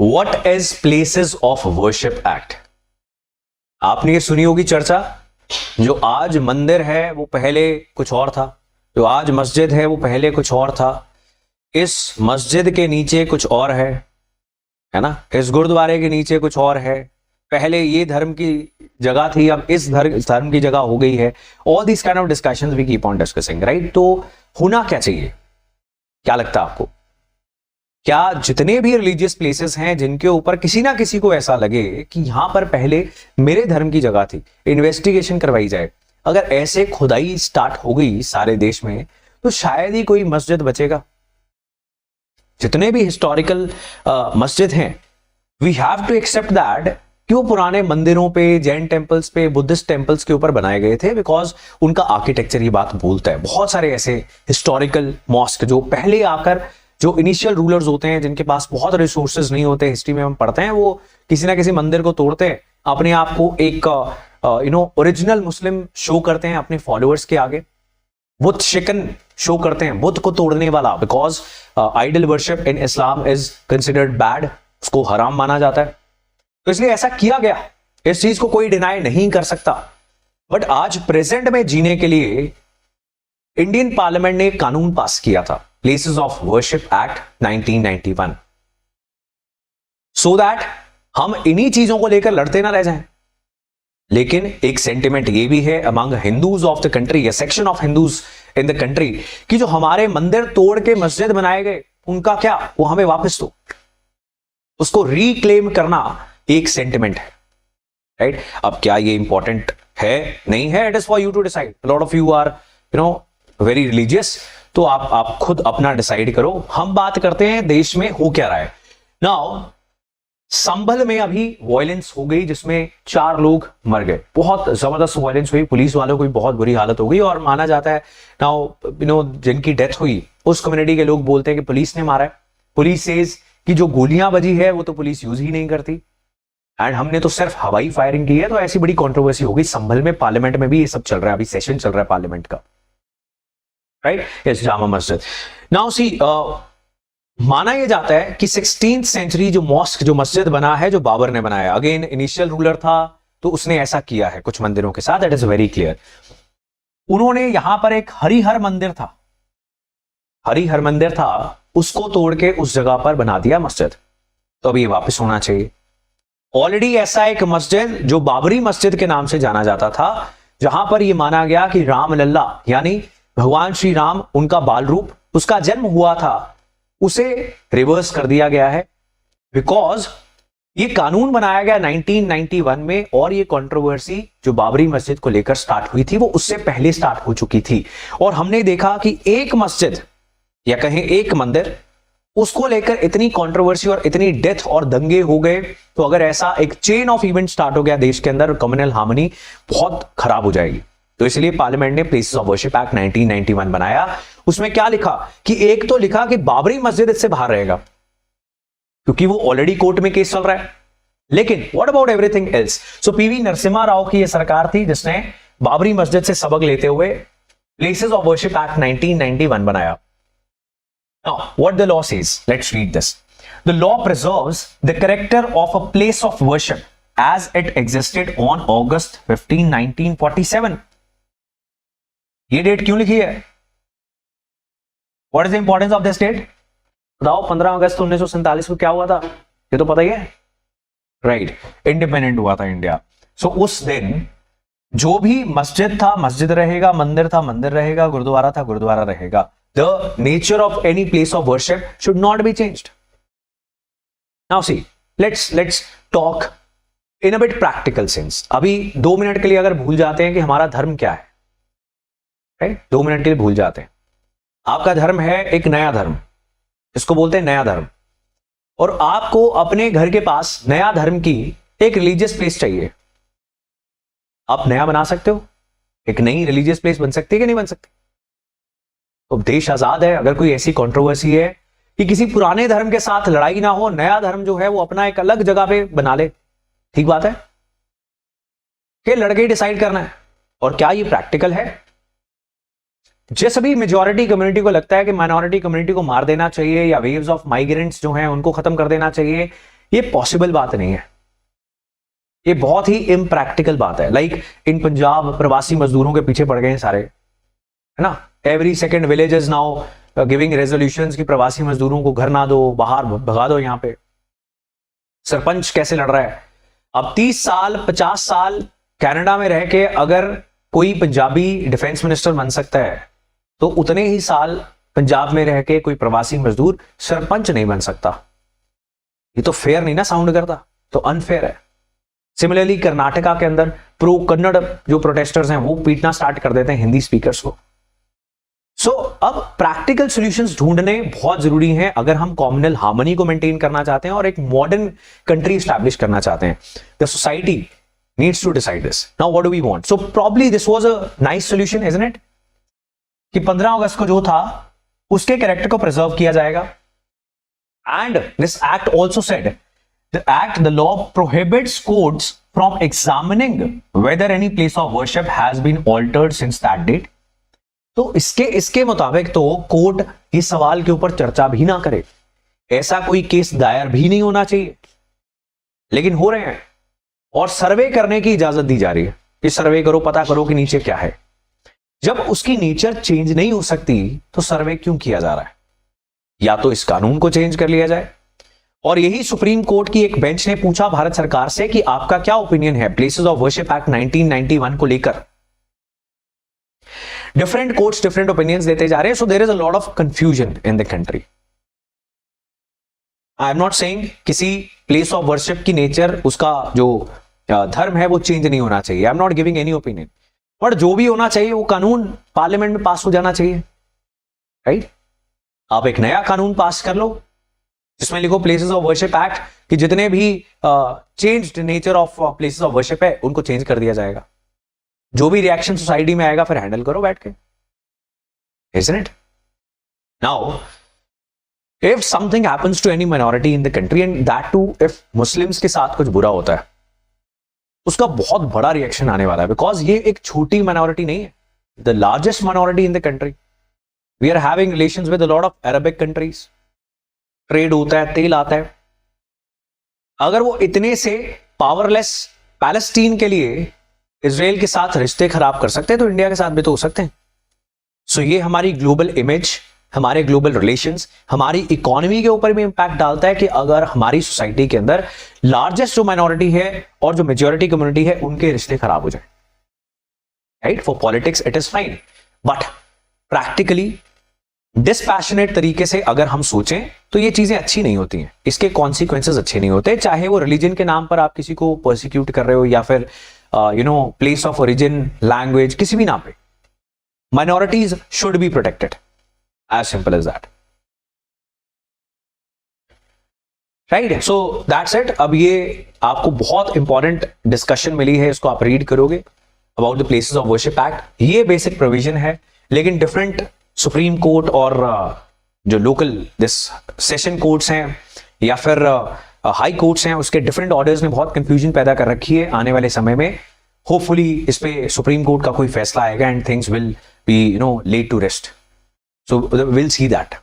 What is places of worship act? आपने ये सुनी होगी चर्चा, जो आज मंदिर है वो पहले कुछ और था, जो आज मस्जिद है वो पहले कुछ और था, इस मस्जिद के नीचे कुछ और है ना, इस गुरुद्वारे के नीचे कुछ और है, पहले ये धर्म की जगह थी, अब इस धर्म की जगह हो गई है। All this kind of discussions we keep on discussing, right? तो होना क्या चाहिए, क्या लगता है आपको? क्या जितने भी रिलीजियस प्लेसेस हैं जिनके ऊपर किसी ना किसी को ऐसा लगे कि यहां पर पहले मेरे धर्म की जगह थी, इन्वेस्टिगेशन करवाई जाए? अगर ऐसे खुदाई स्टार्ट हो गई सारे देश में तो शायद ही कोई मस्जिद बचेगा। जितने भी हिस्टोरिकल मस्जिद हैं, we have to accept that कि वो पुराने मंदिरों पे, जैन टेंपल्स पे, बुद्धिस्ट टेंपल्स के ऊपर बनाए गए थे, बिकॉज उनका आर्किटेक्चर ये बात बोलता है। बहुत सारे ऐसे हिस्टोरिकल मॉस्क जो पहले आकर, जो इनिशियल रूलर्स होते हैं जिनके पास बहुत रिसोर्सेज नहीं होते, हिस्ट्री में हम पढ़ते हैं, वो किसी ना किसी मंदिर को तोड़ते हैं, अपने आप को एक ओरिजिनल मुस्लिम शो करते हैं अपने फॉलोअर्स के आगे, बुत शिकन शो करते हैं, बुत को तोड़ने वाला, because idol worship in Islam is considered bad, उसको हराम माना जाता है। तो इसलिए ऐसा किया गया, इस चीज को कोई डिनाई नहीं कर सकता। बट आज प्रेजेंट में जीने के लिए इंडियन पार्लियामेंट ने एक कानून पास किया था, places of worship act 1991, so that हम इन्हीं चीजों को लेकर लड़ते ना रह जाएं। लेकिन एक सेंटिमेंट ये भी है among Hindus of the country, या section of Hindus in the country, कि जो हमारे मंदिर तोड़ के मस्जिद बनाए गए उनका क्या, वो हमें वापस दो, उसको रिक्लेम करना एक सेंटिमेंट है, राइट? अब क्या ये इंपॉर्टेंट है, नहीं है, it is for you to decide. Lot of you are very religious, तो आप खुद अपना डिसाइड करो। हम बात करते हैं देश में हो क्या रहा है। नाउ संभल में अभी वायलेंस हो गई जिसमें 4 लोग मर गए, बहुत जबरदस्त वायलेंस हुई, पुलिस वालों को भी बहुत बुरी हालत हो गई, और माना जाता है नाउ जिनकी डेथ हुई उस कम्युनिटी के लोग बोलते हैं कि पुलिस ने मारा है। पुलिस सेज कि जो गोलियां बजी है वो तो पुलिस यूज ही नहीं करती, एंड हमने तो सिर्फ हवाई फायरिंग की है। तो ऐसी बड़ी कंट्रोवर्सी हो गई संभल में, पार्लियामेंट में भी ये सब चल रहा है, अभी सेशन चल रहा है पार्लियामेंट का, right? Yes, Jama Masjid. Now see, माना यह जाता है कि 16th सेंचुरी जो मॉस्क, जो मस्जिद बना है, जो बाबर ने बनाया, अगेन इनिशियल रूलर था तो उसने ऐसा किया है कुछ मंदिरों के साथ, दैट इज वेरी क्लियर। उन्होंने यहां पर एक हरिहर मंदिर था, हरिहर मंदिर था, उसको तोड़ के उस जगह पर बना दिया मस्जिद। तो अभी ये वापस होना चाहिए। ऑलरेडी ऐसा एक मस्जिद जो बाबरी मस्जिद के नाम से जाना जाता था, जहां पर यह माना गया कि राम लल्ला यानी भगवान श्री राम, उनका बाल रूप, उसका जन्म हुआ था, उसे रिवर्स कर दिया गया है, बिकॉज ये कानून बनाया गया 1991 में, और ये कंट्रोवर्सी जो बाबरी मस्जिद को लेकर स्टार्ट हुई थी वो उससे पहले स्टार्ट हो चुकी थी। और हमने देखा कि एक मस्जिद या कहें एक मंदिर, उसको लेकर इतनी कंट्रोवर्सी और इतनी डेथ और दंगे हो गए। तो अगर ऐसा एक चेन ऑफ इवेंट स्टार्ट हो गया देश के अंदर, कम्युनल हार्मनी बहुत खराब हो जाएगी। तो इसलिए पार्लियामेंट ने प्लेसेस ऑफ वर्शिप एक्ट 1991 बनाया। उसमें क्या लिखा कि एक तो लिखा कि बाबरी मस्जिद इससे बाहर रहेगा, क्योंकि वो ऑलरेडी कोर्ट में केस चल रहा है। लेकिन what about everything else? So PV Narasimha Rao की यह सरकार थी जिसने बाबरी मस्जिद से सबक लेते हुए प्लेसेस ऑफ वर्शिप एक्ट 1991 बनाया। Now, what the law says? Let's read this. The law preserves the character of a place of worship as it existed on August 15, 1947. ये डेट क्यों लिखी है? What is the importance of this date? बताओ, 15 अगस्त 1947 को क्या हुआ था? ये तो पता ही है, राइट? इंडिपेंडेंट हुआ था इंडिया। सो उस दिन जो भी मस्जिद था मस्जिद रहेगा, मंदिर था मंदिर रहेगा, गुरुद्वारा था गुरुद्वारा रहेगा। The nature of any place of worship should not be changed. Now see, let's talk in a bit practical sense. अभी 2 मिनट के लिए अगर भूल जाते हैं कि हमारा धर्म क्या है, राइट? 2 मिनट के लिए भूल जाते हैं। आपका धर्म है एक नया धर्म, इसको बोलते हैं नया धर्म, और आपको अपने घर के पास नया धर्म की एक रिलीजियस प्लेस चाहिए। आप नया बना सकते हो, एक नई रिलीजियस प्लेस बन सकती है कि नहीं बन सकती? तो देश आजाद है। अगर कोई ऐसी कंट्रोवर्सी है कि किसी पुराने धर्म के साथ लड़ाई ना हो, नया धर्म जो है वो अपना एक अलग जगह पे बना ले, ठीक बात है, कि लड़के डिसाइड करना है। और क्या ये प्रैक्टिकल है? जिस भी मेजॉरिटी कम्युनिटी को लगता है कि माइनॉरिटी कम्युनिटी को मार देना चाहिए, या वेव्स ऑफ माइग्रेंट्स जो हैं उनको खत्म कर देना चाहिए, ये पॉसिबल बात नहीं है, ये बहुत ही इम्प्रैक्टिकल बात है। लाइक इन पंजाब प्रवासी मजदूरों के पीछे पड़ गए हैं सारे, है ना। Every second village is now giving resolutions कि प्रवासी मजदूरों को घर ना दो, बाहर भगा दो। यहां पे सरपंच कैसे लड़ रहा है। अब 30 साल 50 साल कनाडा में रह के अगर कोई पंजाबी डिफेंस मिनिस्टर बन सकता है, तो उतने ही साल पंजाब में रह के कोई प्रवासी मजदूर सरपंच नहीं बन सकता। ये तो फेयर नहीं ना साउंड करता, तो अनफेयर है। सिमिलरली कर्नाटका के अंदर प्रो कन्नड़ जो प्रोटेस्टर्स हैं वो पीटना स्टार्ट कर देते हैं हिंदी स्पीकर्स को। सो अब प्रैक्टिकल सॉल्यूशंस ढूंढने बहुत जरूरी हैं अगर हम कॉम्युनल हार्मनी को मेंटेन करना चाहते हैं और एक मॉडर्न कंट्री स्टैब्लिश करना चाहते हैं। The society needs to decide this. Now what do we want? So probably this was a nice solution, isn't it, कि 15 अगस्त को जो था उसके कैरेक्टर को प्रिजर्व किया जाएगा। And this act also said the law prohibits courts from examining whether any place of worship has been altered since that date. तो इसके मुताबिक तो कोर्ट इस सवाल के ऊपर चर्चा भी ना करे, ऐसा कोई केस दायर भी नहीं होना चाहिए, लेकिन हो रहे हैं और सर्वे करने की इजाजत दी जा रही है कि सर्वे करो, पता करो कि नीचे क्या है। जब उसकी नेचर चेंज नहीं हो सकती तो सर्वे क्यों किया जा रहा है? या तो इस कानून को चेंज कर लिया जाए। और यही सुप्रीम कोर्ट की एक बेंच ने पूछा भारत सरकार से कि आपका क्या ओपिनियन है प्लेसेस ऑफ वर्शिप एक्ट 1991 को लेकर। डिफरेंट कोर्ट्स डिफरेंट ओपिनियंस देते जा रहे हैं, so there is a lot of confusion in the country. I am not saying किसी प्लेस ऑफ वर्शिप की नेचर, उसका जो धर्म है वो चेंज नहीं होना चाहिए। I am not giving any opinion, but जो भी होना चाहिए वो कानून पार्लियामेंट में पास हो जाना चाहिए, राइट। आप एक नया कानून पास कर लो जिसमें लिखो प्लेसेस ऑफ वर्शिप एक्ट कि जितने भी changed nature of places of worship है उनको चेंज कर दिया जाएगा। जो भी रिएक्शन सोसाइटी में आएगा फिर हैंडल करो बैठ के, isn't it? Now, if something happens to any minority in the country and that too if Muslims के साथ कुछ बुरा होता है, उसका बहुत बड़ा रिएक्शन आने वाला है, बिकॉज ये एक छोटी माइनॉरिटी नहीं है, the largest minority in the country. We are having relations with a lot of Arabic countries, trade होता है, तेल आता है। अगर वो इतने से पावरलेस पैलेस्टीन के लिए इजराइल के साथ रिश्ते खराब कर सकते हैं तो इंडिया के साथ भी तो हो सकते हैं। सो ये हमारी ग्लोबल इमेज, हमारे ग्लोबल रिलेशंस, हमारी इकोनॉमी के ऊपर भी इंपैक्ट डालता है कि अगर हमारी सोसाइटी के अंदर लार्जेस्ट जो माइनॉरिटी है और जो मेजॉरिटी कम्युनिटी है उनके रिश्ते खराब हो जाए, right. For politics it is fine, but practically dispassionate तरीके से अगर हम सोचें तो ये चीजें अच्छी नहीं होती हैं, इसके कॉन्सिक्वेंसेस अच्छे नहीं होते। चाहे वो रिलीजन के नाम पर आप किसी को परसिक्यूट कर रहे हो या फिर प्लेस ऑफ ओरिजिन, लैंग्वेज, किसी भी नाम पे, minorities should be protected, as simple as that, right. So that's it. अब ये आपको बहुत इंपॉर्टेंट डिस्कशन मिली है, इसको आप रीड करोगे about the places of worship act. ये बेसिक प्रोविजन है, लेकिन डिफरेंट सुप्रीम कोर्ट और जो लोकल दिस सेशन कोर्ट्स हैं या फिर हाई कोर्ट्स हैं, उसके डिफरेंट ऑर्डर्स ने बहुत कंफ्यूजन पैदा कर रखी है। आने वाले समय में होपफुली इस पे सुप्रीम कोर्ट का कोई फैसला आएगा and things will be laid to rest, so will see that.